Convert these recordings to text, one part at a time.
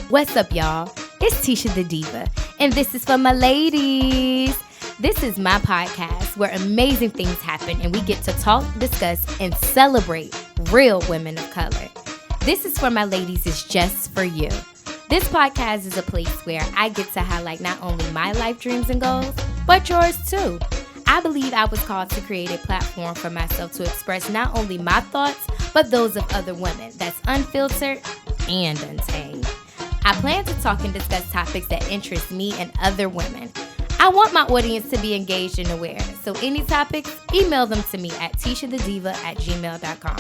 What's up, y'all? It's Tisha the Diva, and this is for my ladies. This is my podcast where amazing things happen and we get to talk, discuss, and celebrate real women of color. This is for my ladies is just for you. This podcast is a place where I get to highlight not only my life dreams and goals, but yours too. I believe I was called to create a platform for myself to express not only my thoughts, but those of other women that's unfiltered and untamed. I plan to talk and discuss topics that interest me and other women. I want my audience to be engaged and aware. So any topics, email them to me at tishadiva@gmail.com.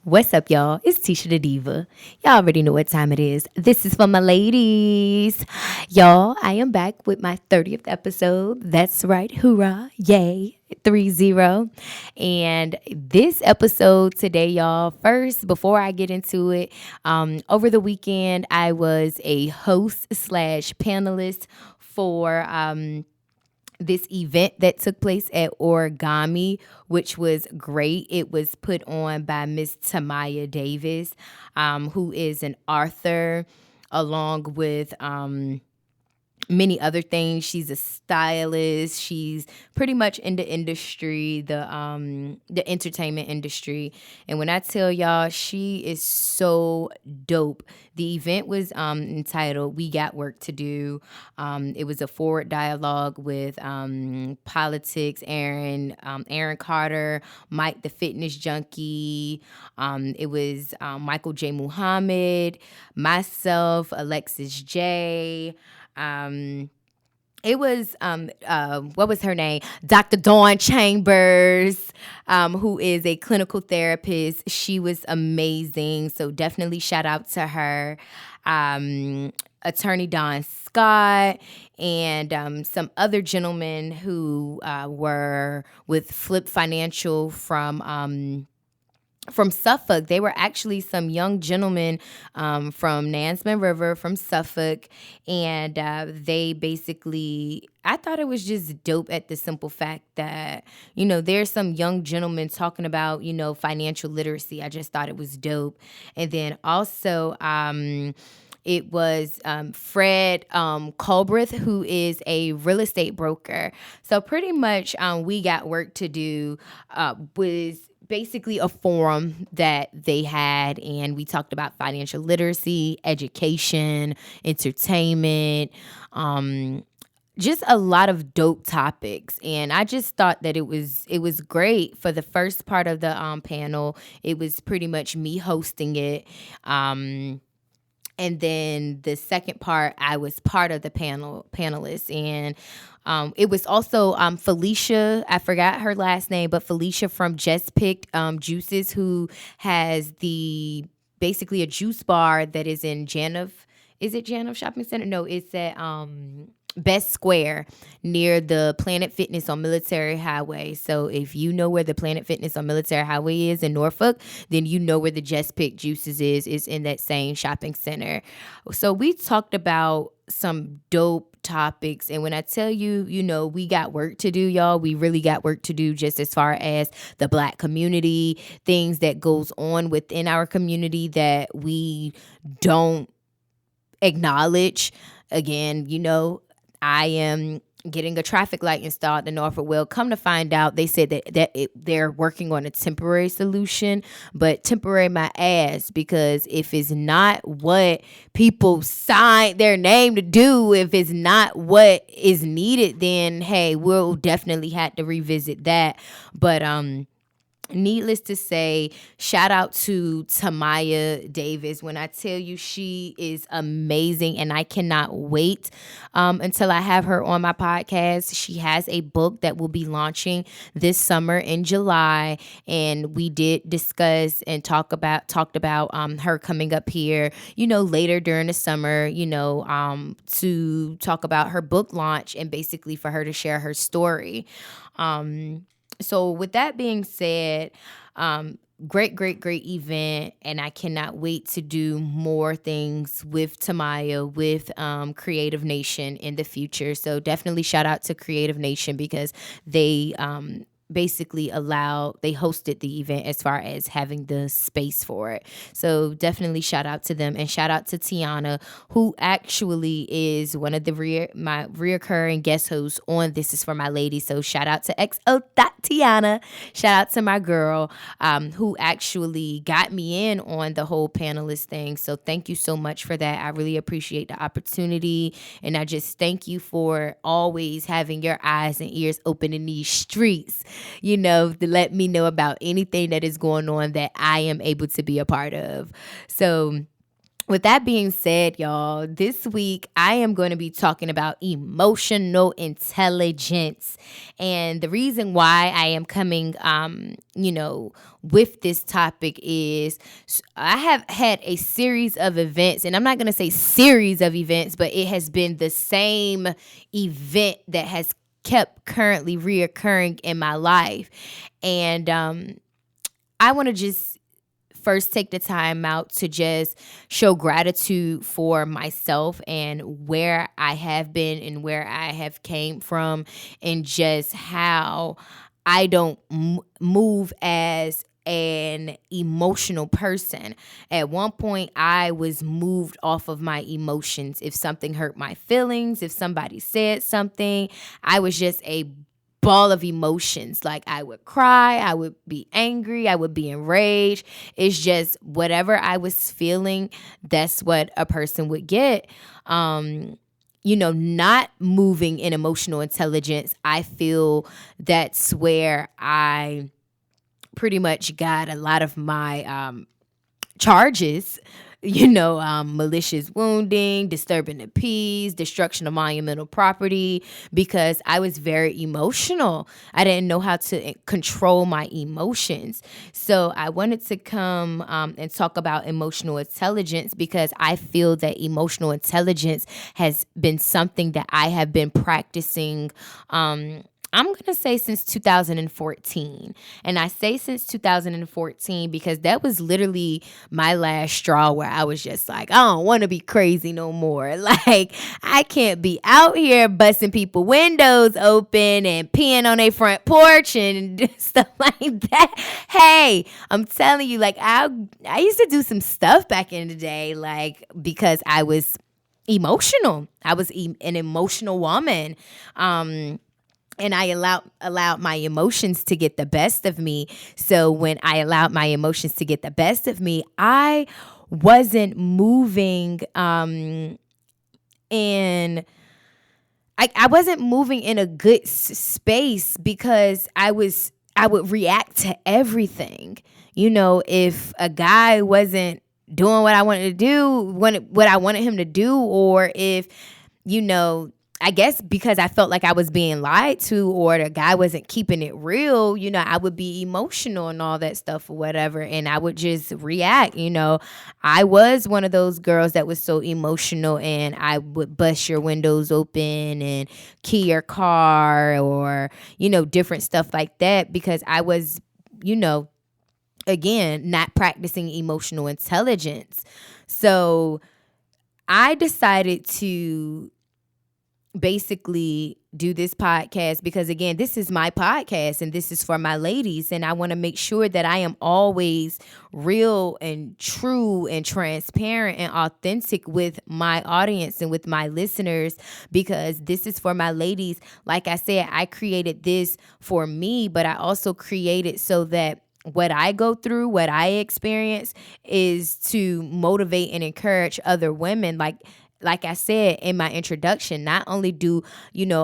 What's up, y'all? It's Tisha the Diva. Y'all already know what time it is. This is for my ladies. Y'all, I am back with my 30th episode. That's right. Hoorah. Yay. 30. And this episode today, y'all, first, before I get into it, over the weekend, I was a host / panelist for this event that took place at Origami, which was great. It was put on by Miss Tamaya Davis, who is an author, along with many other things. She's a stylist. She's pretty much in the industry, the entertainment industry. And when I tell y'all, she is so dope. The event was entitled "We Got Work to Do." It was a forward dialogue with politics, Aaron Carter, Mike the Fitness Junkie. It was Michael J. Muhammad, myself, Alexis J. It was what was her name? Dr. Dawn Chambers, who is a clinical therapist. She was amazing. So definitely shout out to her. Attorney Don Scott and some other gentlemen who were with Flip Financial from Suffolk. They were actually some young gentlemen from Nansemond River, from Suffolk, and they basically, I thought it was just dope at the simple fact that, there's some young gentlemen talking about, financial literacy. I just thought it was dope. And then also, it was Fred Culbreth, who is a real estate broker. So pretty much We Got Work to Do was basically a forum that they had, and we talked about financial literacy, education, entertainment, just a lot of dope topics. And I just thought that it was great. For the first part of the panel, it was pretty much me hosting it. And then the second part, I was part of the panelists. And it was also Felicia, I forgot her last name, but Felicia from Just Picked Juices, who has basically a juice bar that is in Janov. Is it Janov Shopping Center? No, it's at Best Square near the Planet Fitness on Military Highway. So if you know where the Planet Fitness on Military Highway is in Norfolk, then you know where the Just Pick Juices is in that same shopping center. So we talked about some dope topics. And when I tell you, we got work to do, y'all, we really got work to do just as far as the Black community, things that goes on within our community that we don't acknowledge. Again, I am getting a traffic light installed in Norfolk. Well, come to find out, they said that they're working on a temporary solution, but temporary my ass, because if it's not what people sign their name to do, if it's not what is needed, then hey, we'll definitely have to revisit that. But needless to say, shout out to Tamaya Davis. When I tell you, she is amazing, and I cannot wait until I have her on my podcast. She has a book that will be launching this summer in July, and we did discuss and talked about her coming up here, later during the summer, to talk about her book launch and basically for her to share her story. So with that being said, great event, and I cannot wait to do more things with Tamaya, with Creative Nation in the future. So definitely shout out to Creative Nation, because they basically they hosted the event as far as having the space for it. So definitely shout out to them, and shout out to Tiana, who actually is one of the my reoccurring guest hosts on This Is For My Lady. So shout out to XO Tiana. Shout out to my girl, who actually got me in on the whole panelist thing. So thank you so much for that. I really appreciate the opportunity, and I just thank you for always having your eyes and ears open in these streets, to let me know about anything that is going on that I am able to be a part of. So with that being said, y'all, this week I am going to be talking about emotional intelligence. And the reason why I am coming, with this topic is I have had a series of events, and I'm not going to say series of events, but it has been the same event that has kept currently reoccurring in my life. And I want to just first take the time out to just show gratitude for myself and where I have been and where I have came from, and just how I don't move as an emotional person. At one point, I was moved off of my emotions. If something hurt my feelings, if somebody said something, I was just a ball of emotions. Like, I would cry, I would be angry, I would be enraged. It's just whatever I was feeling, that's what a person would get. Not moving in emotional intelligence, I feel that's where I pretty much got a lot of my charges, malicious wounding, disturbing the peace, destruction of monumental property, because I was very emotional. I didn't know how to control my emotions. So I wanted to come and talk about emotional intelligence, because I feel that emotional intelligence has been something that I have been practicing I'm going to say since 2014. And I say since 2014 because that was literally my last straw where I was just like, I don't want to be crazy no more. Like, I can't be out here busting people windows open and peeing on their front porch and stuff like that. Hey, I'm telling you, like, I used to do some stuff back in the day, like, because I was emotional. I was an emotional woman. And I allowed my emotions to get the best of me. So when I allowed my emotions to get the best of me, I wasn't moving in I wasn't moving in a good space, because I would react to everything. If a guy wasn't doing what I wanted to do, what I wanted him to do, or if, I guess because I felt like I was being lied to, or the guy wasn't keeping it real, I would be emotional and all that stuff or whatever. And I would just react, I was one of those girls that was so emotional, and I would bust your windows open and key your car, or, different stuff like that, because I was, again, not practicing emotional intelligence. So I decided to basically do this podcast because, again, this is my podcast and this is for my ladies, and I want to make sure that I am always real and true and transparent and authentic with my audience and with my listeners, because this is for my ladies. Like I said, I created this for me, but I also created so that what I go through, what I experience, is to motivate and encourage other women. Like I said in my introduction, not only do,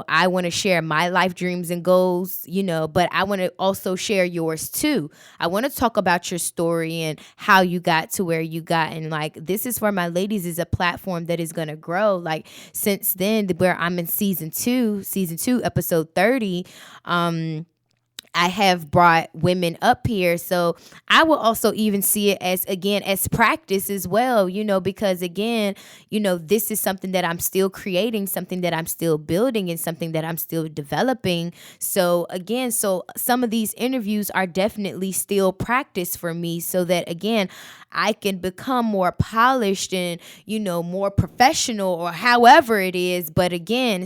I want to share my life dreams and goals, but I want to also share yours too. I want to talk about your story and how you got to where you got. And like, This Is For My Ladies is a platform that is going to grow. Like, since then, where I'm in season 2, episode 30, I have brought women up here. So I will also even see it as practice as well, because again, this is something that I'm still creating, something that I'm still building, and something that I'm still developing. So again, some of these interviews are definitely still practice for me, so that again, I can become more polished and, more professional, or however it is. But again,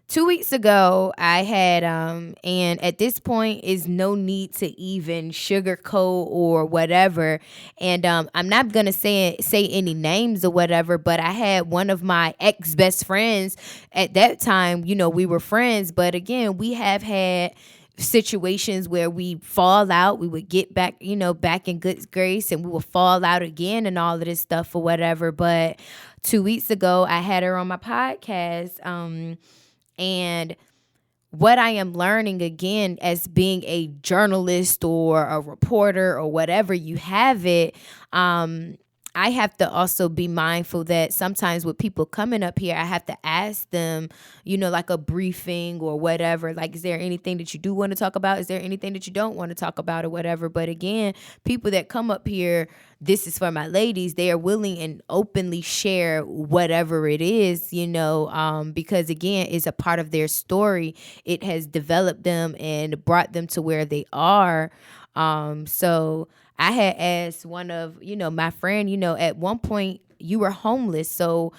2 weeks ago, I had and at this point is no need to even sugarcoat or whatever. And I'm not gonna say any names or whatever, but I had one of my ex best friends at that time. We were friends, but again, we have had situations where we fall out. We would get back, back in good grace, and we would fall out again and all of this stuff or whatever. But 2 weeks ago, I had her on my podcast. And what I am learning again as being a journalist or a reporter or whatever you have it, I have to also be mindful that sometimes with people coming up here, I have to ask them, like a briefing or whatever. Like, is there anything that you do want to talk about? Is there anything that you don't want to talk about or whatever? But again, people that come up here, this is for my ladies, they are willing and openly share whatever it is, because again, it's a part of their story. It has developed them and brought them to where they are. So I had asked one of, my friend, at one point you were homeless. So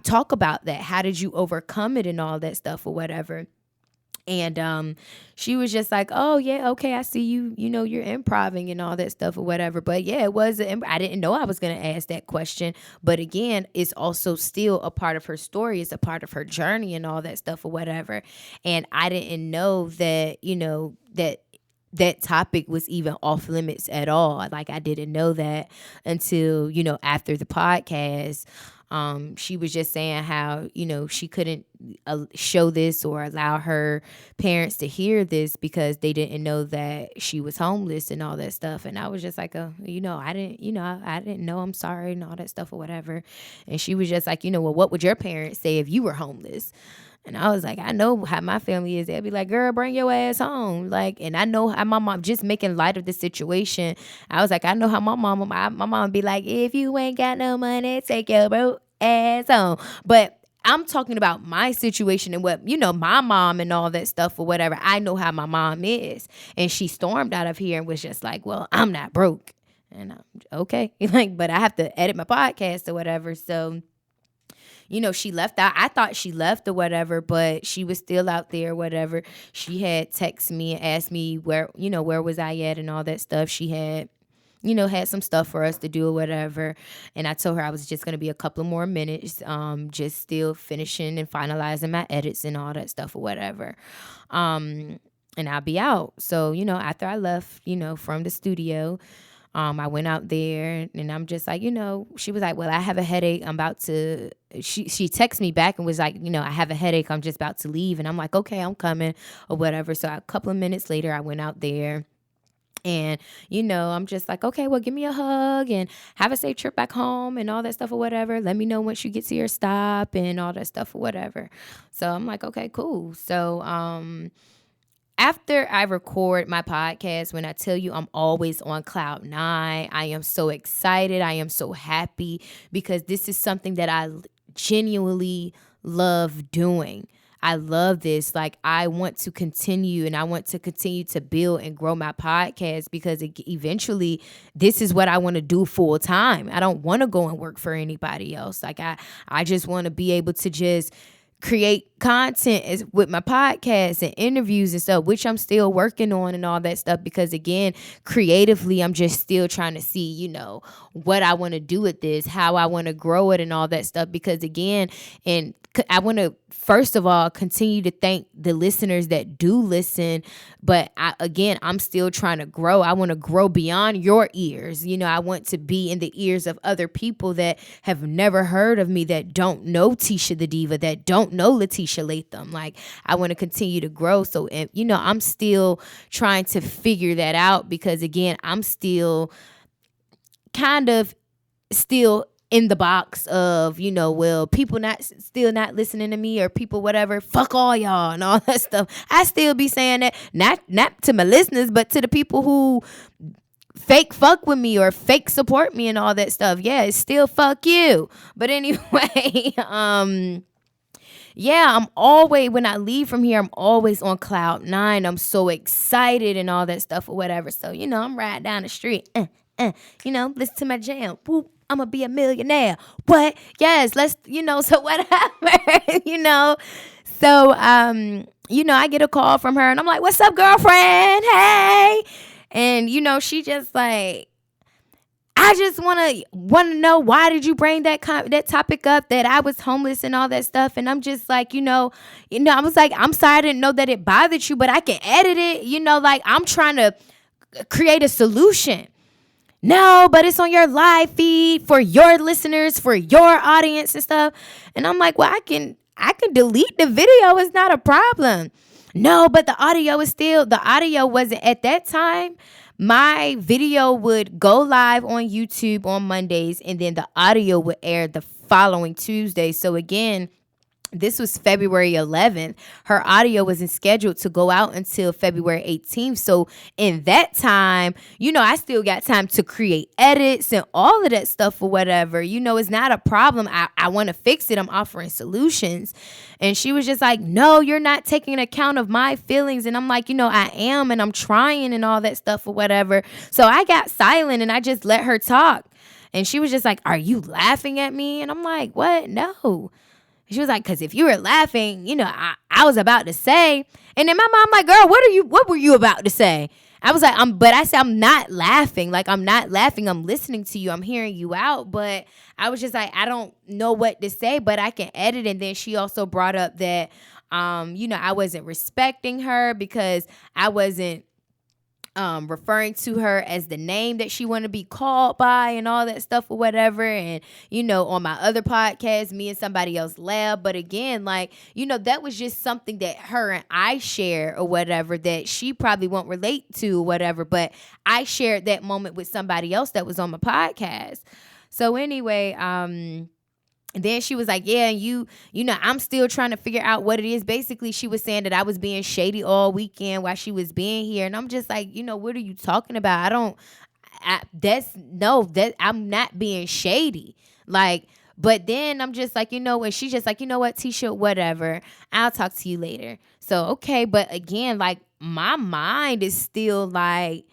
talk about that. How did you overcome it and all that stuff or whatever? And she was just like, oh, yeah, okay, I see you, you're improving and all that stuff or whatever. But yeah, I didn't know I was going to ask that question. But again, it's also still a part of her story. It's a part of her journey and all that stuff or whatever. And I didn't know that, that topic was even off limits at all. Like, I didn't know that until, after the podcast. She was just saying how, she couldn't show this or allow her parents to hear this because they didn't know that she was homeless and all that stuff. And I was just like, I didn't know, I'm sorry and all that stuff or whatever. And she was just like, well, what would your parents say if you were homeless? And I was like, I know how my family is. They'd be like, girl, bring your ass home. Like, and I know how my mom, just making light of the situation. I was like, I know how my mom would be like, if you ain't got no money, take your broke ass home. But I'm talking about my situation and what, my mom and all that stuff or whatever. I know how my mom is. And she stormed out of here and was just like, well, I'm not broke. And I'm okay. Like, but I have to edit my podcast or whatever. So, she left out. I thought she left or whatever, but she was still out there, whatever. She had texted me and asked me where was I at and all that stuff. She had, had some stuff for us to do or whatever. And I told her I was just going to be a couple of more minutes, just still finishing and finalizing my edits and all that stuff or whatever. And I'll be out. So, after I left, from the studio, I went out there and I'm just like, she was like, well, I have a headache. I'm about to, she texted me back and was like, I have a headache. I'm just about to leave. And I'm like, okay, I'm coming or whatever. So a couple of minutes later, I went out there and, I'm just like, okay, well, give me a hug and have a safe trip back home and all that stuff or whatever. Let me know once you get to your stop and all that stuff or whatever. So I'm like, okay, cool. So, after I record my podcast, when I tell you I'm always on cloud nine, I am so excited. I am so happy because this is something that I genuinely love doing. I love this. Like, I want to continue and I want to continue to build and grow my podcast because eventually this is what I want to do full time. I don't want to go and work for anybody else. Like, I just want to be able to just create content with my podcast and interviews and stuff, which I'm still working on and all that stuff because, again, creatively, I'm just still trying to see, what I want to do with this, how I want to grow it and all that stuff because, again, and I want to, first of all, continue to thank the listeners that do listen. But I'm still trying to grow. I want to grow beyond your ears. I want to be in the ears of other people that have never heard of me, that don't know Tisha the Diva, that don't know Letitia Latham. Like, I want to continue to grow. So, I'm still trying to figure that out because, again, I'm still kind of still in the box of, well, people still not listening to me or people, whatever, fuck all y'all and all that stuff. I still be saying that, not to my listeners, but to the people who fake fuck with me or fake support me and all that stuff. Yeah, it's still fuck you. But anyway, yeah, I'm always, when I leave from here, I'm always on cloud nine. I'm so excited and all that stuff or whatever. So, I'm riding down the street, listen to my jam. Whoop. I'm going to be a millionaire. What? Yes, let's, so whatever, So, I get a call from her and I'm like, what's up, girlfriend? Hey. And, she just like, I just want to know, why did you bring that topic up, that I was homeless and all that stuff? And I'm just like, I was like, I'm sorry, I didn't know that it bothered you, but I can edit it. Like, I'm trying to create a solution. No, but it's on your live feed for your listeners, for your audience and stuff. And I'm like, well, I can delete the video. It's not a problem. No, but the audio wasn't at that time. My video would go live on YouTube on Mondays, and then the audio would air the following Tuesday. So again, this was February 11th. Her audio wasn't scheduled to go out until February 18th. So in that time, I still got time to create edits and all of that stuff or whatever. It's not a problem. I want to fix it. I'm offering solutions. And she was just like, no, you're not taking account of my feelings. And I'm like, I am, and I'm trying and all that stuff or whatever. So I got silent and I just let her talk. And she was just like, are you laughing at me? And I'm like, what? No. She was like, because if you were laughing, I was about to say. And then my mom like, girl, what were you about to say? I was like, but I said, I'm not laughing. Like, I'm not laughing. I'm listening to you. I'm hearing you out. But I was just like, I don't know what to say, but I can edit. And then she also brought up that, I wasn't respecting her because I wasn't referring to her as the name that she wanted to be called by and all that stuff or whatever. And, on my other podcast, me and somebody else laughed. But again, like, that was just something that her and I share or whatever that she probably won't relate to or whatever. But I shared that moment with somebody else that was on my podcast. So anyway, and then she was like, yeah, I'm still trying to figure out what it is. Basically, she was saying that I was being shady all weekend while she was being here. And I'm just like, what are you talking about? I'm not being shady. Like, but then I'm just like, and she's just like, what, Tisha, whatever. I'll talk to you later. So, okay. But again, like, my mind is still like,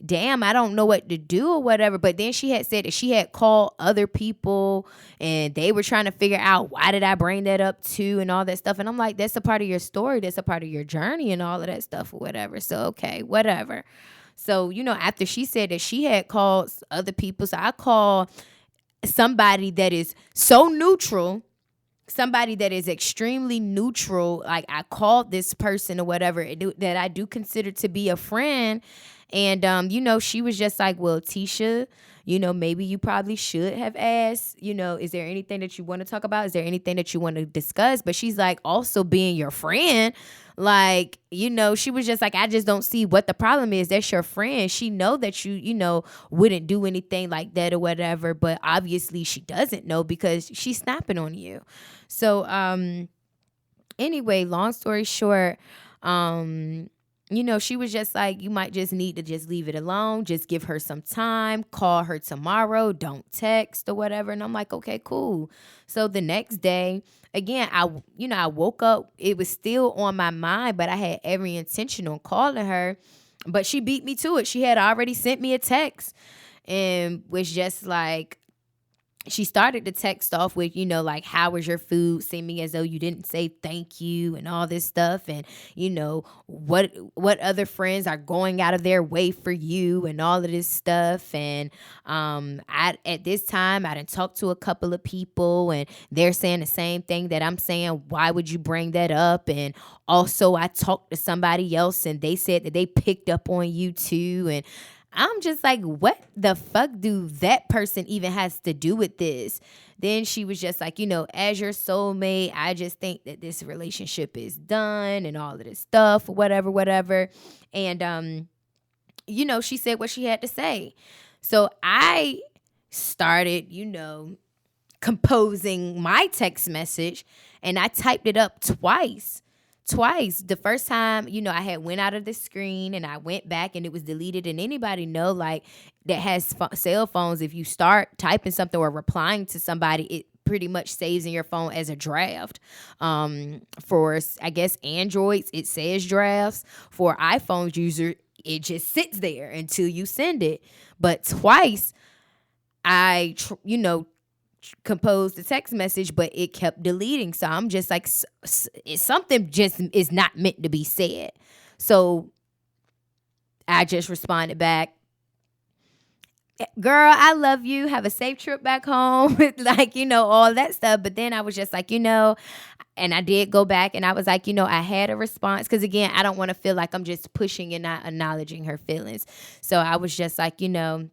damn, I don't know what to do or whatever. But then she had said that she had called other people and they were trying to figure out, why did I bring that up too and all that stuff. And I'm like, that's a part of your story. That's a part of your journey and all of that stuff or whatever. So, okay, whatever. So, after she said that she had called other people, so I called somebody that is so neutral, somebody that is extremely neutral. Like, I called this person or whatever that I do consider to be a friend. And, she was just like, well, Tisha, maybe you probably should have asked, is there anything that you want to talk about? Is there anything that you want to discuss? But she's like, also being your friend, like, she was just like, I just don't see what the problem is. That's your friend. She know that you wouldn't do anything like that or whatever. But obviously she doesn't know because she's snapping on you. So, anyway, long story short, she was just like, you might just need to just leave it alone. Just give her some time. Call her tomorrow. Don't text or whatever. And I'm like, okay, cool. So the next day, again, I woke up. It was still on my mind, but I had every intention on calling her. But she beat me to it. She had already sent me a text and was just like, she started the text off with, like, how was your food? Seeming as though you didn't say thank you and all this stuff. And, what other friends are going out of their way for you and all of this stuff. And at this time, I done talked to a couple of people and they're saying the same thing that I'm saying. Why would you bring that up? And also I talked to somebody else and they said that they picked up on you too. And I'm just like, what the fuck do that person even has to do with this? Then she was just like, as your soulmate, I just think that this relationship is done and all of this stuff, whatever. And, she said what she had to say. So I started, composing my text message and I typed it up twice. The first time, I had went out of the screen and I went back and it was deleted. And anybody know, like, that has cell phones, if you start typing something or replying to somebody, it pretty much saves in your phone as a draft. For, I guess, Androids, it says drafts. For iPhone user, it just sits there until you send it. But twice, I composed the text message, but it kept deleting. So I'm just like, something just is not meant to be said. So I just responded back, girl, I love you. Have a safe trip back home. Like, all that stuff. But then I was just like, and I did go back and I was like, I had a response. Because again, I don't want to feel like I'm just pushing and not acknowledging her feelings. So I was just like, hey,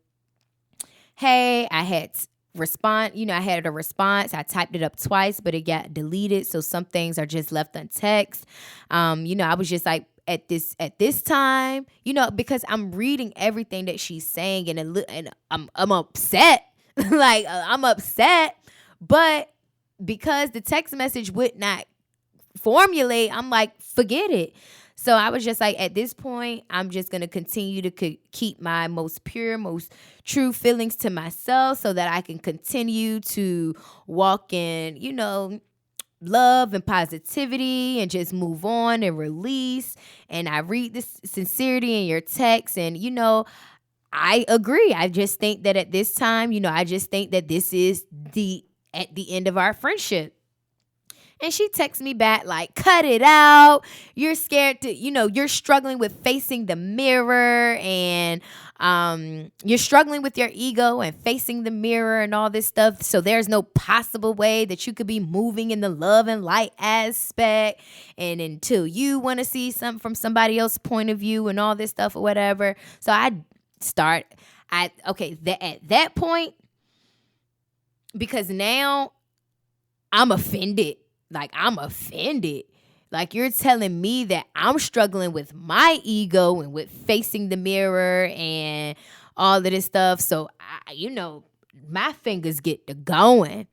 I had I had a response. I typed it up twice, but it got deleted. So some things are just left untext. I was just like, at this time, because I'm reading everything that she's saying, and I'm upset. Like, I'm upset, but because the text message would not formulate, I'm like, forget it. So I was just like, at this point, I'm just going to continue to keep my most pure, most true feelings to myself so that I can continue to walk in, love and positivity and just move on and release. And I read this sincerity in your text, and I agree. I just think that at this time, I just think that this is at the end of our friendship. And she texts me back like, cut it out. You're scared to, you're struggling with facing the mirror, and you're struggling with your ego and facing the mirror and all this stuff. So there's no possible way that you could be moving in the love and light aspect. And until you want to see something from somebody else's point of view and all this stuff or whatever. So at that point, because now I'm offended. Like, I'm offended. Like, you're telling me that I'm struggling with my ego and with facing the mirror and all of this stuff. So, my fingers get to going.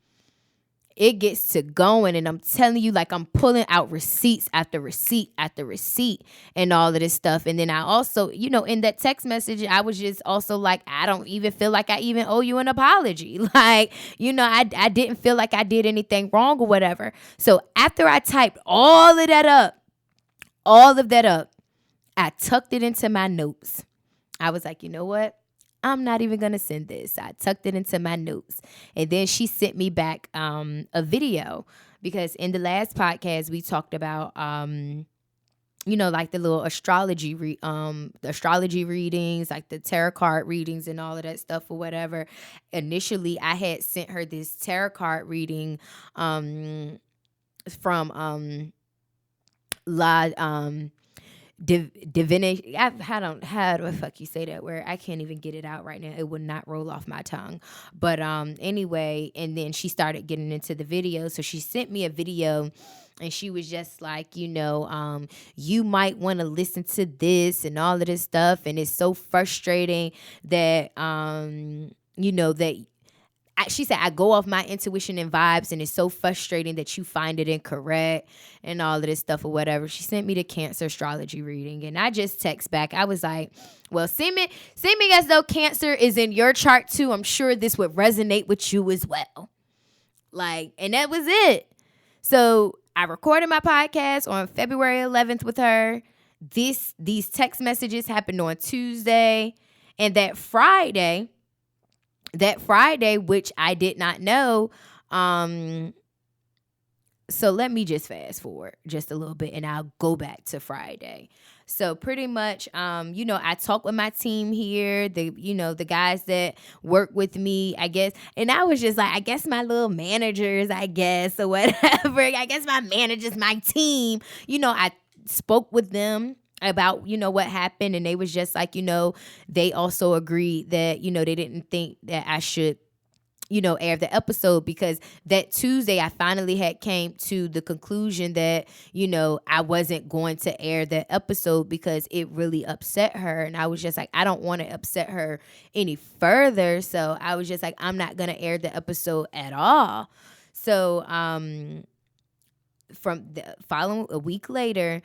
It gets to going, and I'm telling you, like, I'm pulling out receipts after receipt after receipt and all of this stuff. And then I also, in that text message, I was just also like, I don't even feel like I even owe you an apology. Like, I didn't feel like I did anything wrong or whatever. So after I typed all of that up, I tucked it into my notes. I was like, you know what? I'm not even going to send this. I tucked it into my notes. And then she sent me back a video, because in the last podcast we talked about, like the little astrology readings, like the tarot card readings and all of that stuff or whatever. Initially, I had sent her this tarot card reading from divination. How do the fuck you say that word? I can't even get it out right now. It would not roll off my tongue. But anyway, and then she started getting into the video. So she sent me a video, and she was just like, you might want to listen to this and all of this stuff. And it's so frustrating that that she said, I go off my intuition and vibes, and it's so frustrating that you find it incorrect and all of this stuff or whatever. She sent me the Cancer astrology reading, and I just text back. I was like, well, seeming as though Cancer is in your chart too, I'm sure this would resonate with you as well. Like, and that was it. So I recorded my podcast on February 11th with her. These text messages happened on Tuesday, and that Friday, which I did not know. So let me just fast forward just a little bit, and I'll go back to Friday. So pretty much, I talk with my team here, the guys that work with me, I guess. And I was just like, I guess my little managers, I guess, or whatever. I guess my managers, my team, I spoke with them about, what happened. And they was just like, they also agreed that, they didn't think that I should, air the episode, because that Tuesday I finally had came to the conclusion that, I wasn't going to air the episode because it really upset her. And I was just like, I don't want to upset her any further. So I was just like, I'm not going to air the episode at all. So from the following a week later,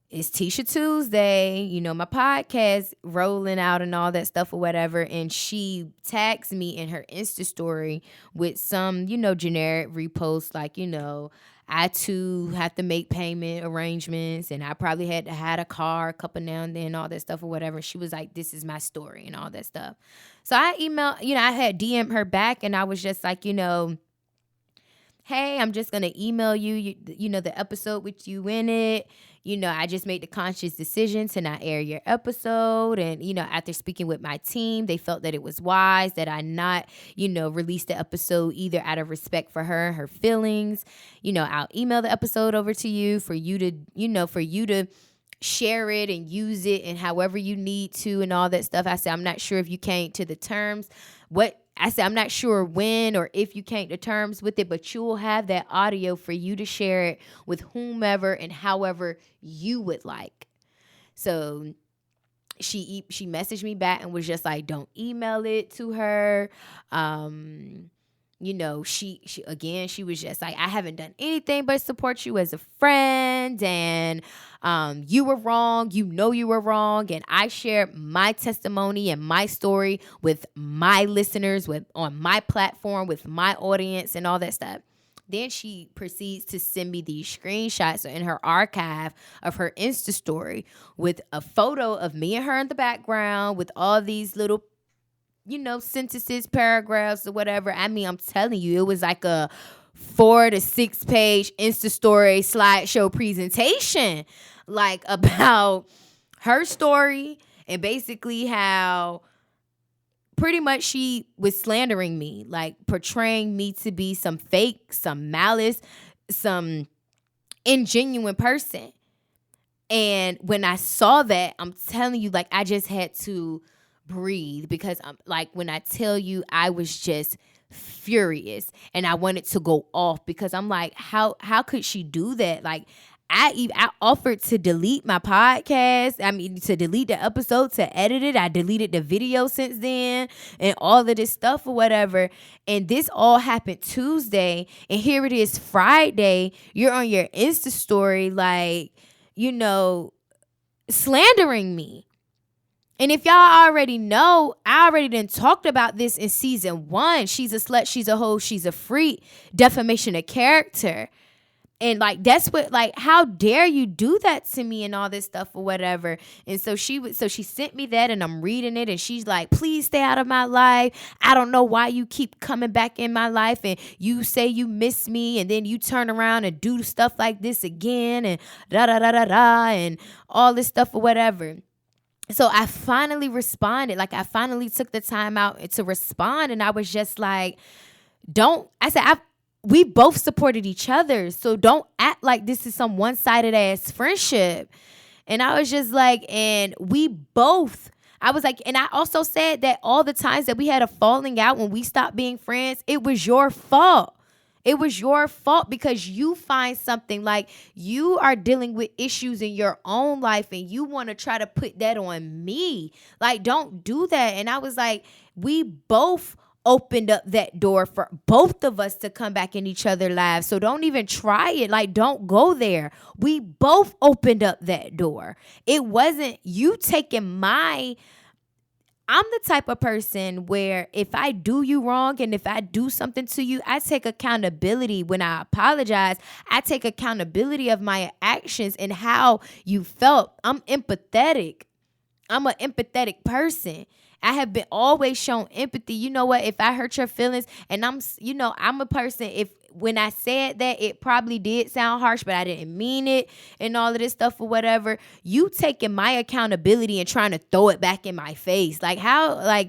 it's Tisha Tuesday, my podcast rolling out and all that stuff or whatever. And she tags me in her Insta story with some, generic repost like, I too have to make payment arrangements and I probably had a car a couple now and then, all that stuff or whatever. She was like, this is my story and all that stuff. So I emailed, I had DM'd her back and I was just like, hey, I'm just going to email you, the episode with you in it. I just made the conscious decision to not air your episode. And, after speaking with my team, they felt that it was wise that I not, release the episode either out of respect for her and her feelings. I'll email the episode over to you for you to share it and use it and however you need to and all that stuff. I said, I'm not sure if you came to the terms. I'm not sure when or if you came to terms with it, but you'll have that audio for you to share it with whomever and however you would like. So she messaged me back and was just like, don't email it to her. She was just like, I haven't done anything but support you as a friend, and you were wrong. You were wrong, and I shared my testimony and my story with my listeners, on my platform, with my audience, and all that stuff. Then she proceeds to send me these screenshots in her archive of her Insta story with a photo of me and her in the background with all these little sentences, paragraphs, or whatever. I mean, I'm telling you, it was like a 4 to 6 page Insta story slideshow presentation, like about her story and basically how pretty much she was slandering me, like portraying me to be some fake, some malice, some ingenuine person. And when I saw that, I'm telling you, like, I just had to breathe, because I'm like, when I tell you, I was just furious and I wanted to go off, because I'm like, how could she do that? Like, I offered to delete my podcast. I mean, to delete the episode, to edit it. I deleted the video since then and all of this stuff or whatever. And this all happened Tuesday. And here it is Friday. You're on your Insta story, like, slandering me. And if y'all already know, I already done talked about this in season 1. She's a slut, she's a hoe, she's a freak, defamation of character. And like, that's what, like, how dare you do that to me and all this stuff or whatever. And so she sent me that, and I'm reading it, and she's like, please stay out of my life. I don't know why you keep coming back in my life, and you say you miss me, and then you turn around and do stuff like this again, and and all this stuff or whatever. So I finally responded. Like, I finally took the time out to respond, and I was just like, we both supported each other, so don't act like this is some one-sided ass friendship. And I was just like, and I was like, and I also said that all the times that we had a falling out when we stopped being friends, it was your fault. It was your fault, because you find something, like, you are dealing with issues in your own life and you want to try to put that on me. Like, don't do that. And I was like, we both opened up that door for both of us to come back in each other's lives. So don't even try it. Like, don't go there. We both opened up that door. It wasn't you taking I'm the type of person where if I do you wrong and if I do something to you, I take accountability. When I apologize, I take accountability of my actions and how you felt. I'm empathetic. I'm an empathetic person. I have been always shown empathy. You know what? If I hurt your feelings, and I'm a person, when I said that, it probably did sound harsh, but I didn't mean it and all of this stuff or whatever. You taking my accountability and trying to throw it back in my face. Like, how, like,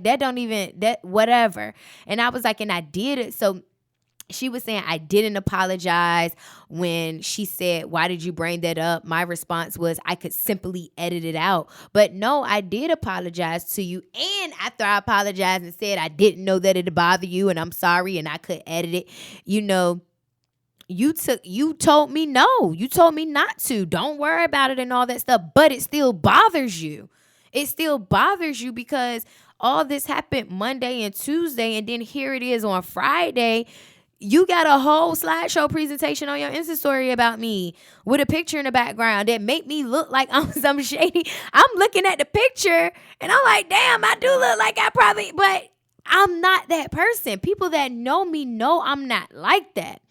whatever. And I was like, and I did it. So she was saying I didn't apologize when she said, why did you bring that up? My response was, I could simply edit it out. But no, I did apologize to you. And after I apologized and said I didn't know that it'd bother you and I'm sorry and I could edit it, you told me no. You told me not to. Don't worry about it and all that stuff. But it still bothers you. It still bothers you because all this happened Monday and Tuesday, and then here it is on Friday. You got a whole slideshow presentation on your Insta story about me with a picture in the background that make me look like I'm some shady. I'm looking at the picture and I'm like, damn, I do look like I probably, but I'm not that person. People that know me know I'm not like that.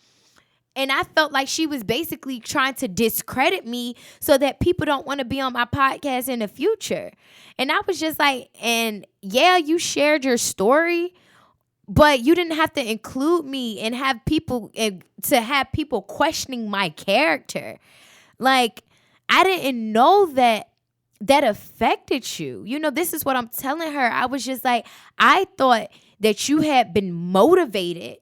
And I felt like she was basically trying to discredit me so that people don't want to be on my podcast in the future. And I was just like, and yeah, you shared your story, but you didn't have to include me and have people and to have people questioning my character. Like, I didn't know that affected you. You know, this is what I'm telling her. I was just like, I thought that you had been motivated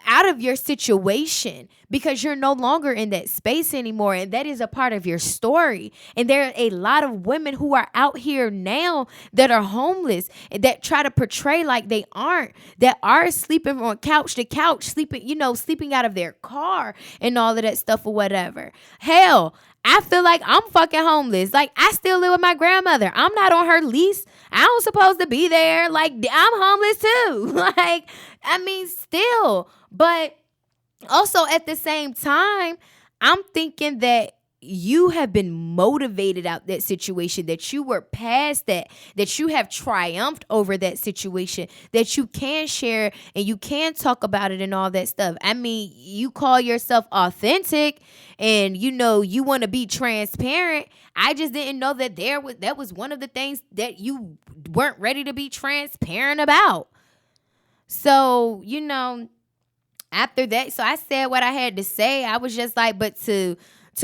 out of your situation because you're no longer in that space anymore, and that is a part of your story. And there are a lot of women who are out here now that are homeless and that try to portray like they aren't, that are sleeping on couch to couch, sleeping out of their car and all of that stuff or whatever. Hell, I feel like I'm fucking homeless. Like, I still live with my grandmother. I'm not on her lease. I don't supposed to be there. Like, I'm homeless too. Like, I mean, still. But also at the same time, I'm thinking that you have been motivated out that situation, that you were past that you have triumphed over that situation, that you can share and you can talk about it and all that stuff. I mean, you call yourself authentic and you want to be transparent. I just didn't know that that was one of the things that you weren't ready to be transparent about. So, after that, so I said what I had to say. I was just like, but to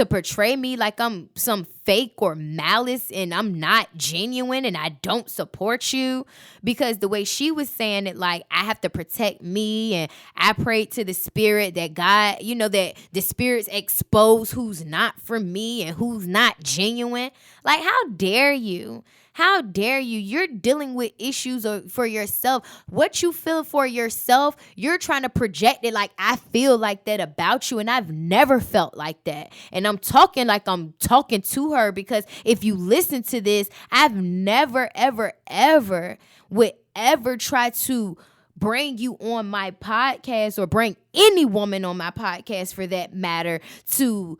portray me like I'm some fake or malice and I'm not genuine and I don't support you, because the way she was saying it, like, I have to protect me and I prayed to the spirit that God, that the spirits expose who's not for me and who's not genuine. Like, how dare you? How dare you? You're dealing with issues for yourself. What you feel for yourself, you're trying to project it like I feel like that about you. And I've never felt like that. And I'm talking like I'm talking to her, because if you listen to this, I've never, ever, ever would ever try to bring you on my podcast or bring any woman on my podcast for that matter to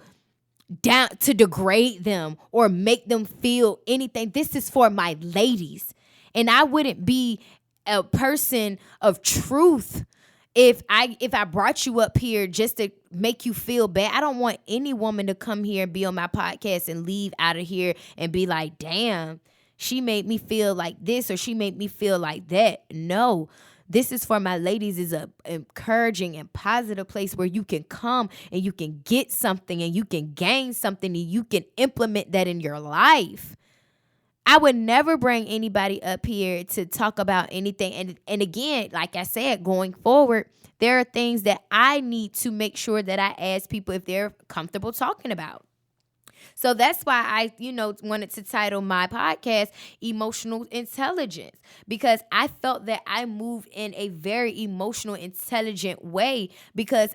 degrade them or make them feel anything. This is for my ladies. And I wouldn't be a person of truth if I brought you up here just to make you feel bad. I don't want any woman to come here and be on my podcast and leave out of here and be like, damn, she made me feel like this or she made me feel like that. No. This is for my ladies, is a encouraging and positive place where you can come and you can get something and you can gain something and you can implement that in your life. I would never bring anybody up here to talk about anything. And again, like I said, going forward, there are things that I need to make sure that I ask people if they're comfortable talking about. So that's why I, wanted to title my podcast Emotional Intelligence, because I felt that I moved in a very emotional, intelligent way. Because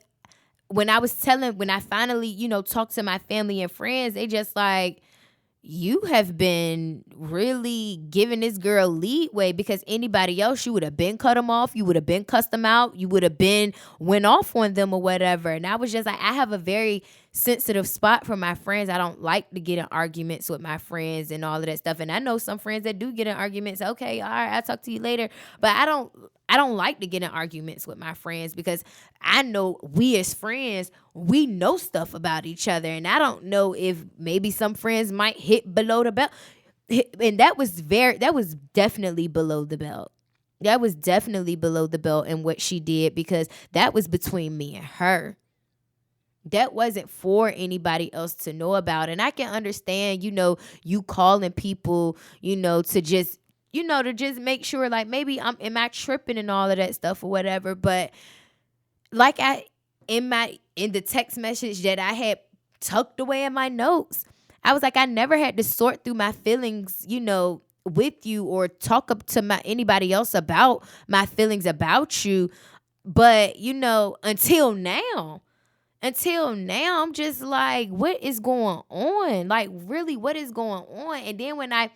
when I finally, talked to my family and friends, they just like, you have been really giving this girl leeway, because anybody else, you would have been cut them off. You would have been cussed them out. You would have been went off on them or whatever. And I was just like, I have a very sensitive spot for my friends. I don't like to get in arguments with my friends and all of that stuff. And I know some friends that do get in arguments. Okay, all right, I'll talk to you later. But I don't like to get in arguments with my friends, because I know we as friends, we know stuff about each other. And I don't know if maybe some friends might hit below the belt. And that was definitely below the belt. That was definitely below the belt in what she did, because that was between me and her. That wasn't for anybody else to know about. And I can understand, you calling people, to just make sure, like, maybe am I tripping and all of that stuff or whatever. But like in the text message that I had tucked away in my notes, I was like, I never had to sort through my feelings, with you or talk up to anybody else about my feelings about you. But, until now, I'm just like, what is going on? Like, really, what is going on? And then when I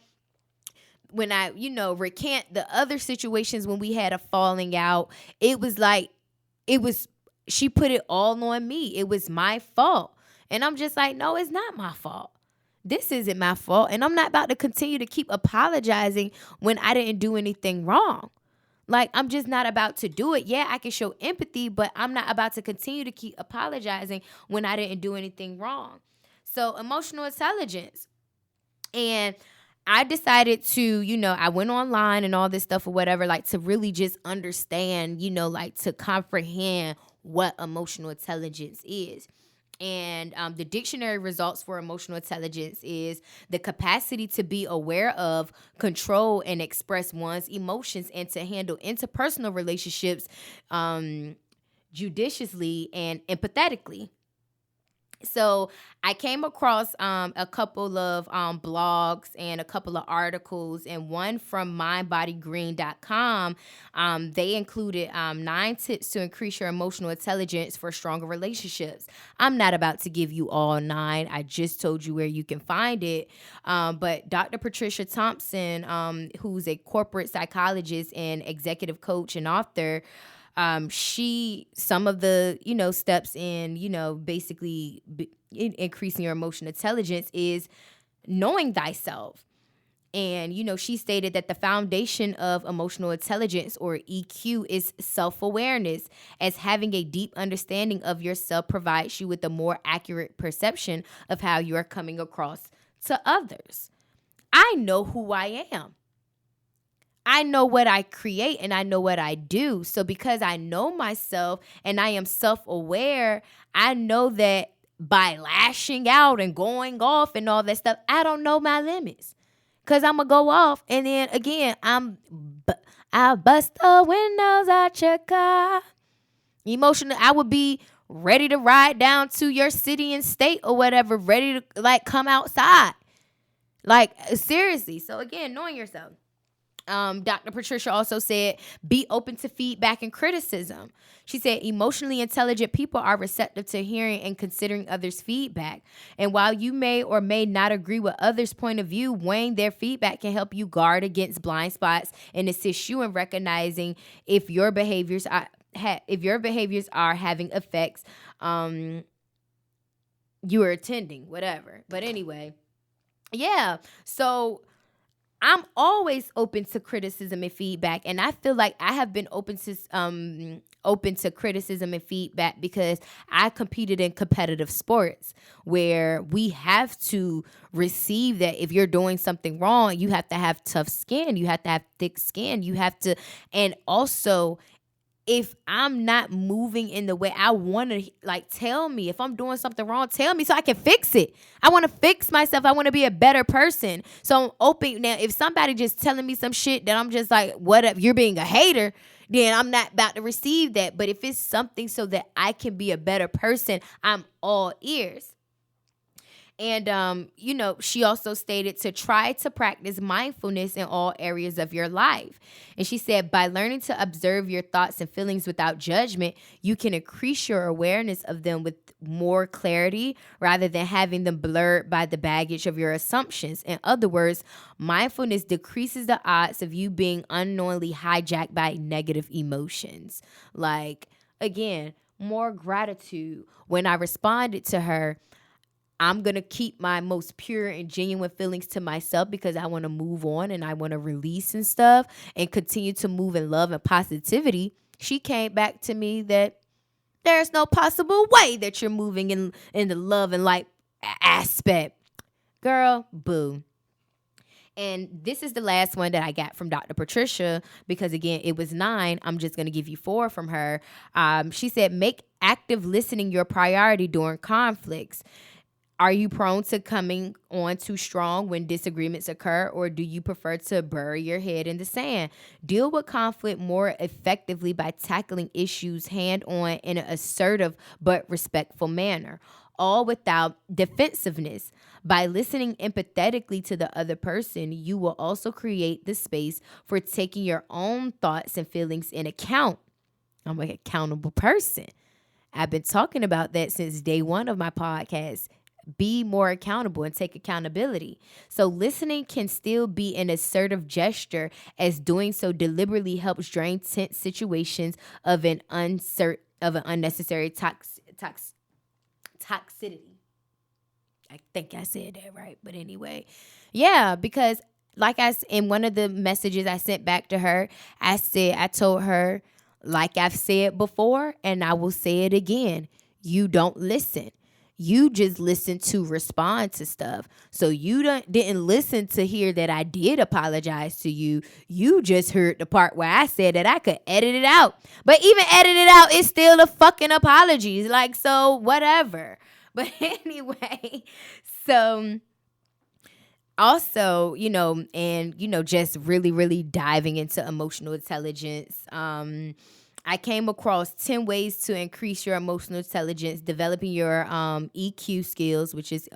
recant the other situations when we had a falling out, it was like, it was she put it all on me. It was my fault. And I'm just like, no, it's not my fault. This isn't my fault. And I'm not about to continue to keep apologizing when I didn't do anything wrong. Like, I'm just not about to do it. Yeah, I can show empathy, but I'm not about to continue to keep apologizing when I didn't do anything wrong. So, emotional intelligence. And I decided to, I went online and all this stuff or whatever, like to really just understand, like to comprehend what emotional intelligence is. And the dictionary results for emotional intelligence is the capacity to be aware of, control, and express one's emotions and to handle interpersonal relationships judiciously and empathetically. So I came across a couple of blogs and a couple of articles, and one from mindbodygreen.com. They included 9 tips to increase your emotional intelligence for stronger relationships. I'm not about to give you all 9. I just told you where you can find it. But Dr. Patricia Thompson, who's a corporate psychologist and executive coach and author, some of the, steps in, basically increasing your emotional intelligence is knowing thyself. And, she stated that the foundation of emotional intelligence, or EQ, is self-awareness, as having a deep understanding of yourself provides you with a more accurate perception of how you are coming across to others. I know who I am. I know what I create and I know what I do. So because I know myself and I am self-aware, I know that by lashing out and going off and all that stuff, I don't know my limits. Because I'm going to go off and then again, I'll bust the windows out your car. Emotional, I would be ready to ride down to your city and state or whatever, ready to come outside. Seriously. So again, knowing yourself. Dr. Patricia also said, be open to feedback and criticism. She said, emotionally intelligent people are receptive to hearing and considering others' feedback. And while you may or may not agree with others' point of view, weighing their feedback can help you guard against blind spots and assist you in recognizing if your behaviors are having effects you are attending, whatever. But anyway, yeah. So I'm always open to criticism and feedback, and I feel like I have been open to criticism and feedback because I competed in competitive sports where we have to receive that if you're doing something wrong, you have to have tough skin, you have to have thick skin, you have to, and also if I'm not moving in the way I want to, tell me. If I'm doing something wrong, tell me so I can fix it. I want to fix myself. I want to be a better person. So I'm open. Now, if somebody just telling me some shit that I'm just like, whatever, you're being a hater, then I'm not about to receive that. But if it's something so that I can be a better person, I'm all ears. And, she also stated to try to practice mindfulness in all areas of your life. And she said, by learning to observe your thoughts and feelings without judgment, you can increase your awareness of them with more clarity rather than having them blurred by the baggage of your assumptions. In other words, mindfulness decreases the odds of you being unknowingly hijacked by negative emotions. Again, more gratitude. When I responded to her, I'm going to keep my most pure and genuine feelings to myself because I want to move on and I want to release and stuff and continue to move in love and positivity. She came back to me that there's no possible way that you're moving in the love and light aspect. Girl, boo. And this is the last one that I got from Dr. Patricia because, again, it was 9. I'm just going to give you 4 from her. She said, make active listening your priority during conflicts. Are you prone to coming on too strong when disagreements occur, or do you prefer to bury your head in the sand? Deal with conflict more effectively by tackling issues hand-on in an assertive but respectful manner, all without defensiveness. By listening empathetically to the other person, you will also create the space for taking your own thoughts and feelings in account. I'm an accountable person. I've been talking about that since day 1 of my podcast. Be more accountable and take accountability. So listening can still be an assertive gesture, as doing so deliberately helps drain tense situations of an of an unnecessary toxicity. I think I said that right. But anyway, yeah, because in one of the messages I sent back to her, I told her, like I've said before, and I will say it again, you don't listen. You just listen to respond to stuff. So you didn't listen to hear that I did apologize to you. You just heard the part where I said that I could edit it out. But even edit it out, it's still a fucking apology. Like, so whatever. But anyway, so also, just really, really diving into emotional intelligence. I came across 10 ways to increase your emotional intelligence, developing your EQ skills, which is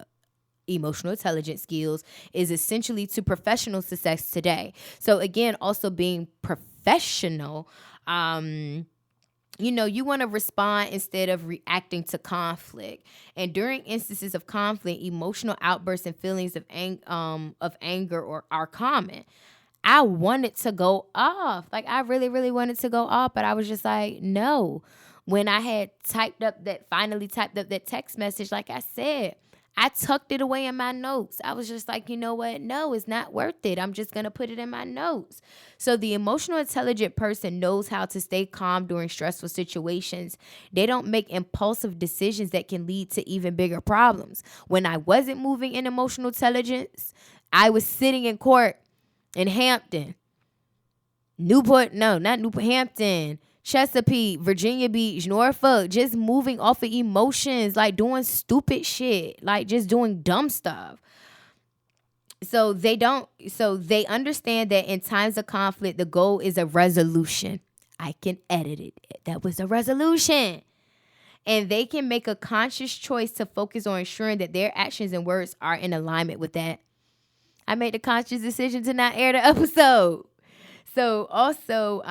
emotional intelligence skills, is essentially to professional success today. So again, also being professional, you want to respond instead of reacting to conflict. And during instances of conflict, emotional outbursts and feelings of anger are common. I wanted to go off. Like, I really, really wanted to go off, but I was just like, no. When I had finally typed up that text message, like I said, I tucked it away in my notes. I was just like, you know what? No, it's not worth it. I'm just going to put it in my notes. So the emotional intelligent person knows how to stay calm during stressful situations. They don't make impulsive decisions that can lead to even bigger problems. When I wasn't moving in emotional intelligence, I was sitting in court in Hampton, Hampton, Chesapeake, Virginia Beach, Norfolk, just moving off of emotions, like doing stupid shit, like just doing dumb stuff. So they understand that in times of conflict, the goal is a resolution. I can edit it. That was a resolution. And they can make a conscious choice to focus on ensuring that their actions and words are in alignment with that. I made the conscious decision to not air the episode. So also,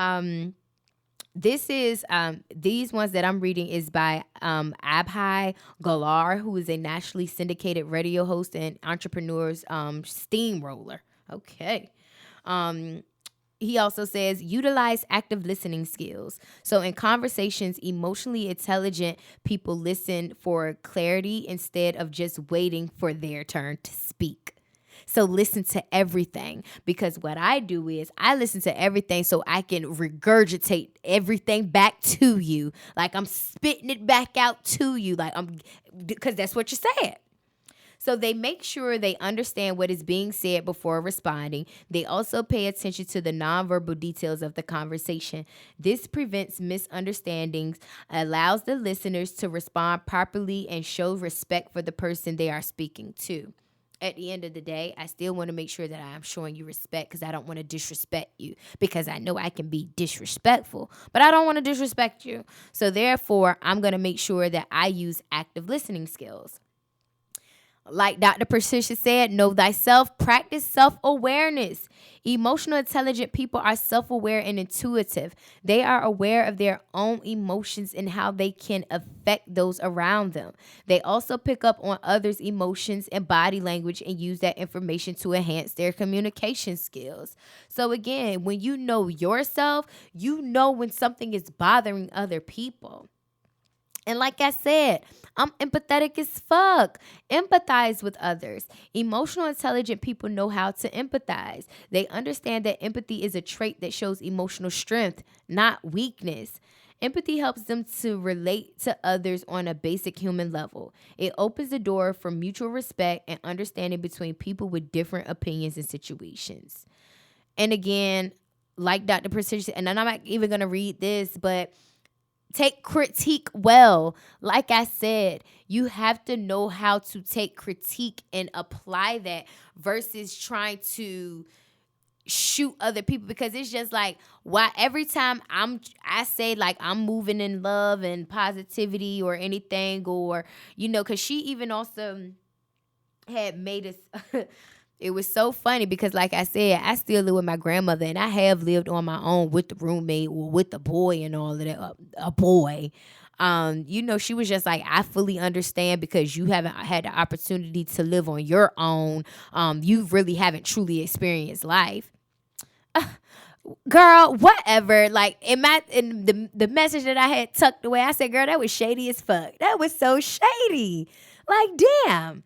these ones that I'm reading is by Abhay Galar, who is a nationally syndicated radio host and entrepreneur's steamroller. Okay. He also says, utilize active listening skills. So in conversations, emotionally intelligent people listen for clarity instead of just waiting for their turn to speak. So listen to everything, because what I do is I listen to everything so I can regurgitate everything back to you. Like I'm spitting it back out to you, because that's what you said. So they make sure they understand what is being said before responding. They also pay attention to the nonverbal details of the conversation. This prevents misunderstandings, allows the listeners to respond properly, and show respect for the person they are speaking to. At the end of the day, I still want to make sure that I'm showing you respect, because I don't want to disrespect you, because I know I can be disrespectful, but I don't want to disrespect you. So therefore, I'm going to make sure that I use active listening skills. Like Dr. Patricia said, know thyself, practice self-awareness. Emotional intelligent people are self-aware and intuitive. They are aware of their own emotions and how they can affect those around them. They also pick up on others' emotions and body language and use that information to enhance their communication skills. So again, when you know yourself, you know when something is bothering other people. And like I said, I'm empathetic as fuck. Empathize with others. Emotional intelligent people know how to empathize. They understand that empathy is a trait that shows emotional strength, not weakness. Empathy helps them to relate to others on a basic human level. It opens the door for mutual respect and understanding between people with different opinions and situations. And again, like Dr. Precision, and I'm not even going to read this, but take critique well. Like I said, you have to know how to take critique and apply that versus trying to shoot other people, because it's just like, why every time I say like I'm moving in love and positivity or anything, or because she even also had made us it was so funny because, like I said, I still live with my grandmother, and I have lived on my own with the roommate or with the boy and all of that. A boy. She was just like, I fully understand, because you haven't had the opportunity to live on your own. You really haven't truly experienced life. Girl, whatever. Like in the message that I had tucked away, I said, girl, that was shady as fuck. That was so shady. Like, damn.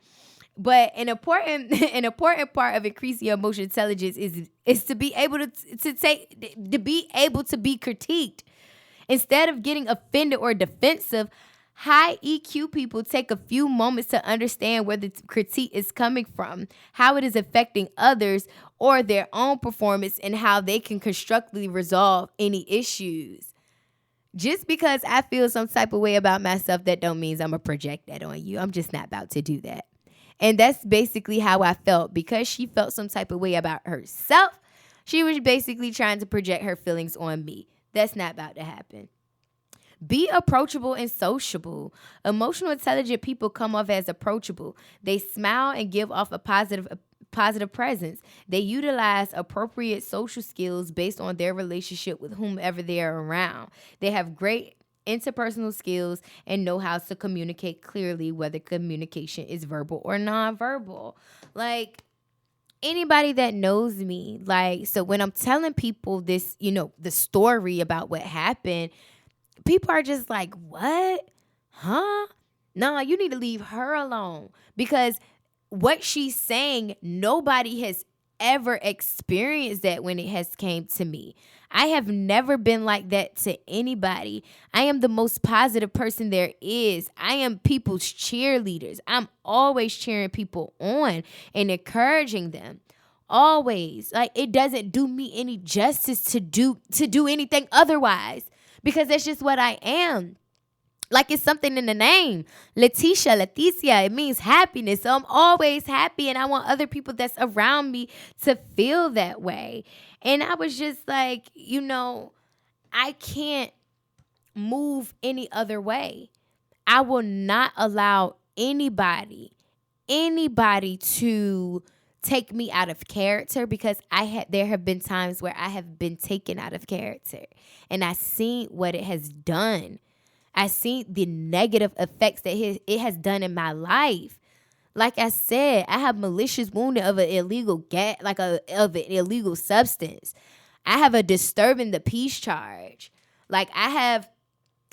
But an important an important part of increasing your emotional intelligence is to be able to be able to be critiqued. Instead of getting offended or defensive, high EQ people take a few moments to understand where the critique is coming from, how it is affecting others or their own performance, and how they can constructively resolve any issues. Just because I feel some type of way about myself, that don't mean I'm going to project that on you. I'm just not about to do that. And that's basically how I felt. Because she felt some type of way about herself, she was basically trying to project her feelings on me. That's not about to happen. Be approachable and sociable. Emotional intelligent people come off as approachable. They smile and give off a positive presence. They utilize appropriate social skills based on their relationship with whomever they are around. They have great interpersonal skills and know how to communicate clearly, whether communication is verbal or nonverbal. Like, anybody that knows me, like, so when I'm telling people this, the story about what happened, people are just like, what? Huh? No, you need to leave her alone. Because what she's saying, nobody has ever experienced that when it has came to me. I have never been like that to anybody. I am the most positive person there is. I am people's cheerleaders. I'm always cheering people on and encouraging them. Always. Like, it doesn't do me any justice to do anything otherwise, because that's just what I am. Like, it's something in the name. Leticia, it means happiness. So I'm always happy, and I want other people that's around me to feel that way. And I was just like, I can't move any other way. I will not allow anybody to take me out of character, because there have been times where I have been taken out of character, and I seen what it has done. I seen the negative effects that it has done in my life. Like I said, I have malicious wounding of an illegal of an illegal substance. I have a disturbing the peace charge. Like, I have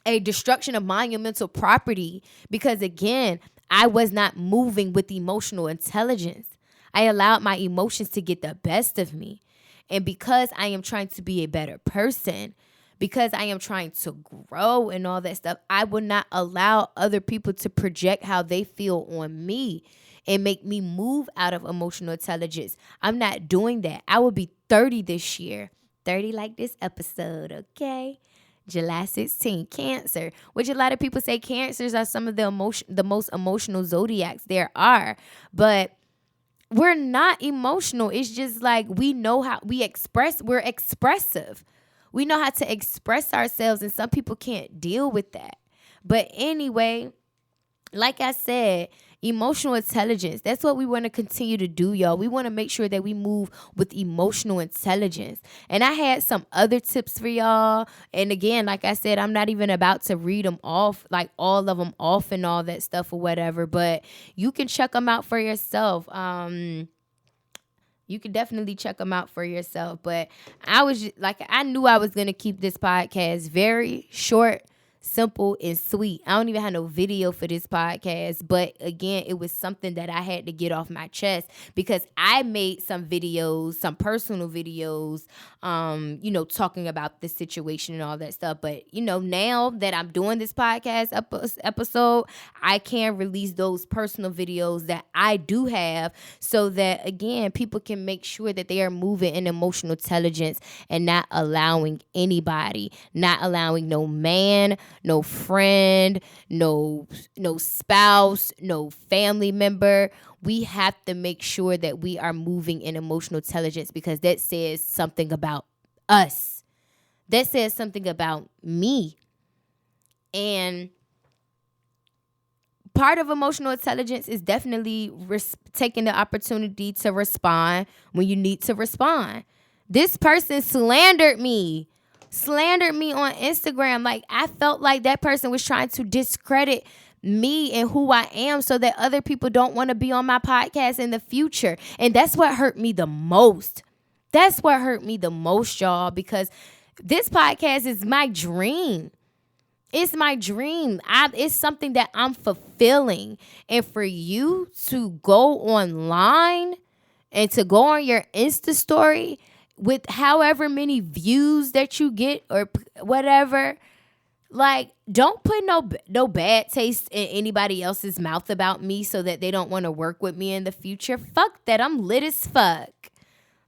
a destruction of monumental property, because again, I was not moving with emotional intelligence. I allowed my emotions to get the best of me. And because I am trying to be a better person, because I am trying to grow and all that stuff, I will not allow other people to project how they feel on me and make me move out of emotional intelligence. I'm not doing that. I will be 30 this year. 30 like this episode, okay? July 16, Cancer, which a lot of people say Cancers are some of the most emotional zodiacs there are. But we're not emotional. It's just like, we know how we're expressive. We know how to express ourselves, and some people can't deal with that. But anyway, like I said, emotional intelligence, that's what we want to continue to do, y'all. We want to make sure that we move with emotional intelligence. And I had some other tips for y'all. And again, like I said, I'm not even about to read them off, like all of them off and all that stuff or whatever. But you can check them out for yourself. You can definitely check them out for yourself. But I knew I was going to keep this podcast very short, simple, and sweet. I don't even have no video for this podcast. But again, it was something that I had to get off my chest, because I made some videos, some personal videos, talking about this situation and all that stuff. But, now that I'm doing this podcast episode, I can release those personal videos that I do have, so that, again, people can make sure that they are moving in emotional intelligence and not allowing anybody, not allowing no man, no friend, no spouse, no family member. We have to make sure that we are moving in emotional intelligence, because that says something about us. That says something about me. And part of emotional intelligence is definitely taking the opportunity to respond when you need to respond. This person slandered me on Instagram. Like, I felt like that person was trying to discredit me and who I am, so that other people don't want to be on my podcast in the future. And that's what hurt me the most. That's what hurt me the most, y'all, because this podcast is my dream. It's my dream. It's something that I'm fulfilling. And for you to go online and to go on your Insta story with however many views that you get or whatever, like, don't put no bad taste in anybody else's mouth about me so that they don't want to work with me in the future. Fuck that. I'm lit as fuck.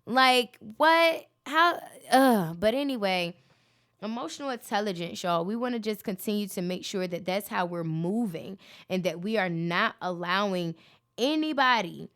Like, what? How? But anyway, emotional intelligence, y'all. We want to just continue to make sure that that's how we're moving and that we are not allowing anybody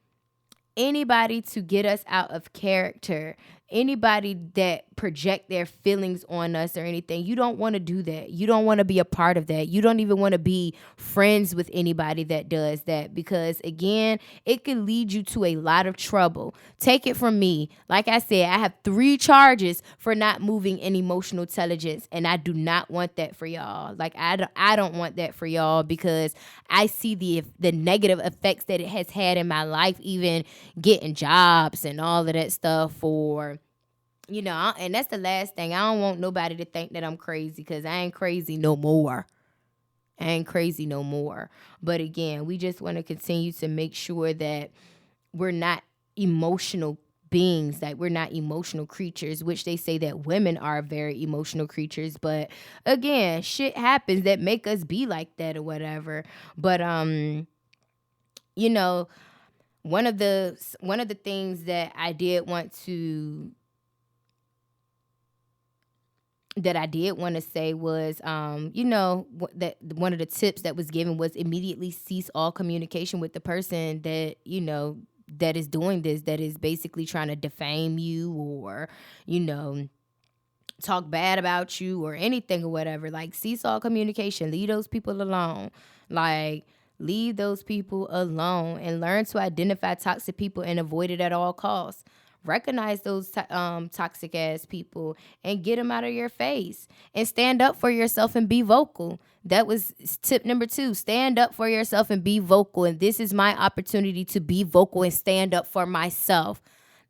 to get us out of character, anybody that project their feelings on us or anything. You don't want to do that. You don't want to be a part of that. You don't even want to be friends with anybody that does that, because again, it could lead you to a lot of trouble. Take it from me. Like I said, I have 3 charges for not moving in emotional intelligence, and I do not want that for y'all. Like, I don't want that for y'all, because I see the negative effects that it has had in my life, even getting jobs and all of that stuff for, and that's the last thing. I don't want nobody to think that I'm crazy, because I ain't crazy no more. But again, we just want to continue to make sure that we're not emotional beings, that we're not emotional creatures, which they say that women are very emotional creatures. But again, shit happens that make us be like that or whatever. But, one of the things that I did want to say was, that one of the tips that was given was immediately cease all communication with the person that, that is doing this, that is basically trying to defame you or, talk bad about you or anything or whatever. Like, cease all communication. Leave those people alone. Like, leave those people alone and learn to identify toxic people and avoid it at all costs. Recognize those toxic ass people and get them out of your face, and stand up for yourself and be vocal. That was tip number 2. Stand up for yourself and be vocal. And this is my opportunity to be vocal and stand up for myself.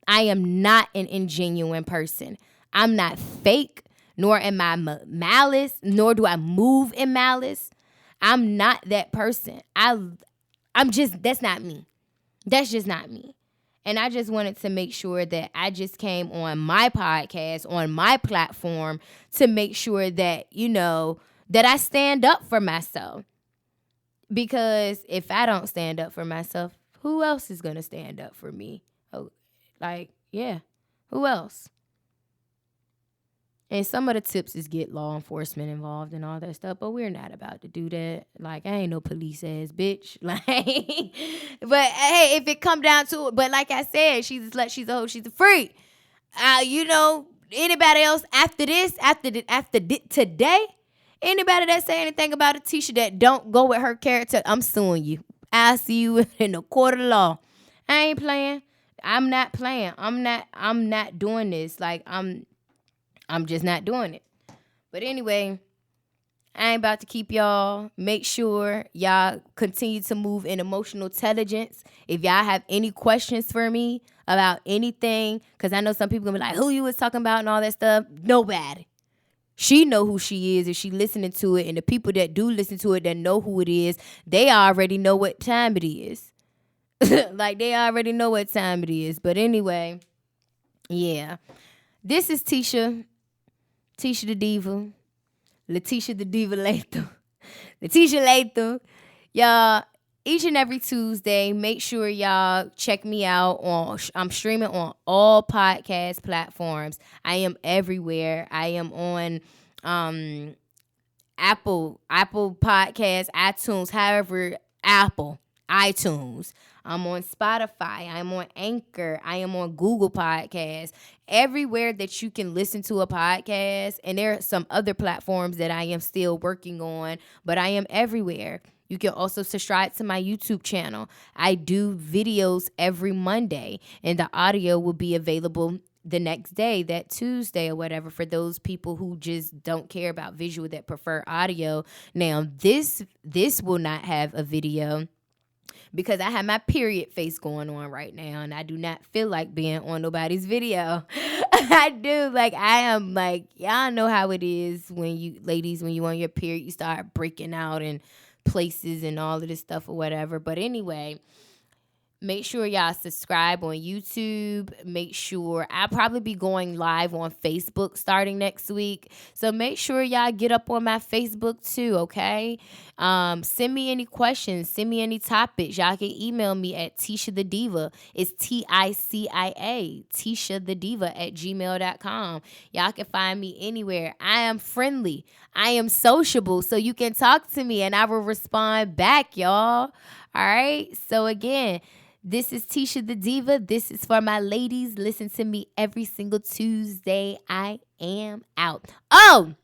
I am not an ingenuine person. I'm not fake, nor am I malice, nor do I move in malice. I'm not that person. That's not me. That's just not me. And I just wanted to make sure that I just came on my podcast, on my platform, to make sure that, that I stand up for myself. Because if I don't stand up for myself, who else is going to stand up for me? Oh, who else? And some of the tips is get law enforcement involved and all that stuff, but we're not about to do that. Like, I ain't no police ass bitch. Like, but hey, if it come down to it, but like I said, she's a slut, she's a hoe, she's a freak. Anybody else after this, today, anybody that say anything about a Tisha that don't go with her character, I'm suing you. I'll see you in the court of law. I ain't playing. I'm not playing. I'm not doing this. Like, I'm just not doing it. But anyway, I ain't about to keep y'all. Make sure y'all continue to move in emotional intelligence. If y'all have any questions for me about anything, because I know some people gonna be like, who you was talking about and all that stuff. Nobody. She know who she is if she listening to it. And the people that do listen to it that know who it is, they already know what time it is. Like, they already know what time it is. But anyway, yeah. This is Tisha the Diva, Letitia the Diva Latham, Letitia Latham. Y'all, each and every Tuesday, make sure y'all check me out I'm streaming on all podcast platforms. I am everywhere. I am on Apple Podcasts, iTunes, iTunes. I'm on Spotify. I'm on Anchor. I am on Google Podcasts. Everywhere that you can listen to a podcast. And there are some other platforms that I am still working on, but I am everywhere. You can also subscribe to my YouTube channel. I do videos every Monday, and the audio will be available the next day, that Tuesday or whatever, for those people who just don't care about visual, that prefer audio. Now, this will not have a video, because I have my period face going on right now, and I do not feel like being on nobody's video. I do. Like, I am like, y'all know how it is when you, ladies, when you on your period, you start breaking out in places and all of this stuff or whatever. But anyway, make sure y'all subscribe on YouTube. Make sure I'll probably be going live on Facebook starting next week. So make sure y'all get up on my Facebook too, okay? Send me any questions. Send me any topics. Y'all can email me at Tisha the Diva. It's TICIA, Tisha the Diva @gmail.com. Y'all can find me anywhere. I am friendly. I am sociable. So you can talk to me and I will respond back, y'all. All right? So again, this is Tisha the Diva. This is for my ladies. Listen to me every single Tuesday. I am out. Oh,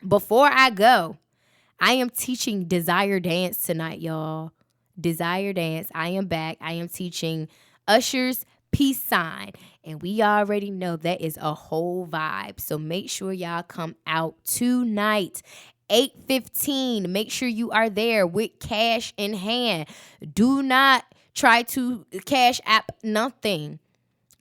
before I go, I am teaching Desire Dance tonight, y'all. Desire Dance. I am back. I am teaching Usher's Peace Sign. And we already know that is a whole vibe. So make sure y'all come out tonight. 8:15. Make sure you are there with cash in hand. Do not try to cash app nothing.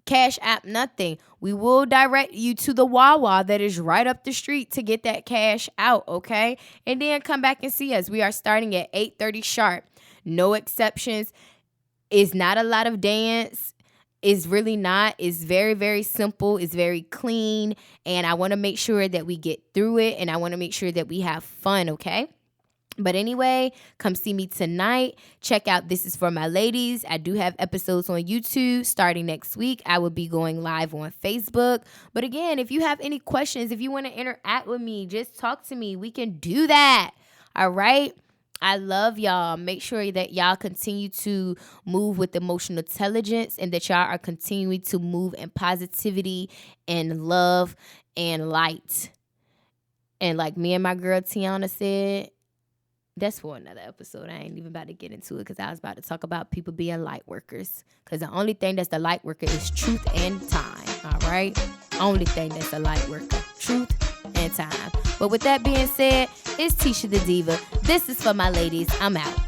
Cash app nothing. We will direct you to the Wawa that is right up the street to get that cash out, okay? And then come back and see us. We are starting at 8:30 sharp. No exceptions. It's not a lot of dance. It's really not. It's very, very simple. It's very clean. And I want to make sure that we get through it. And I want to make sure that we have fun, okay? But anyway, come see me tonight. Check out This Is For My Ladies. I do have episodes on YouTube starting next week. I will be going live on Facebook. But again, if you have any questions, if you want to interact with me, just talk to me. We can do that. All right? I love y'all. Make sure that y'all continue to move with emotional intelligence and that y'all are continuing to move in positivity and love and light. And like me and my girl Tiana said, that's for another episode. I ain't even about to get into it because I was about to talk about people being light workers. Because the only thing that's the light worker is truth and time. All right? Only thing that's a light worker. Truth and time. But with that being said, it's Tisha the Diva. This is for my ladies. I'm out.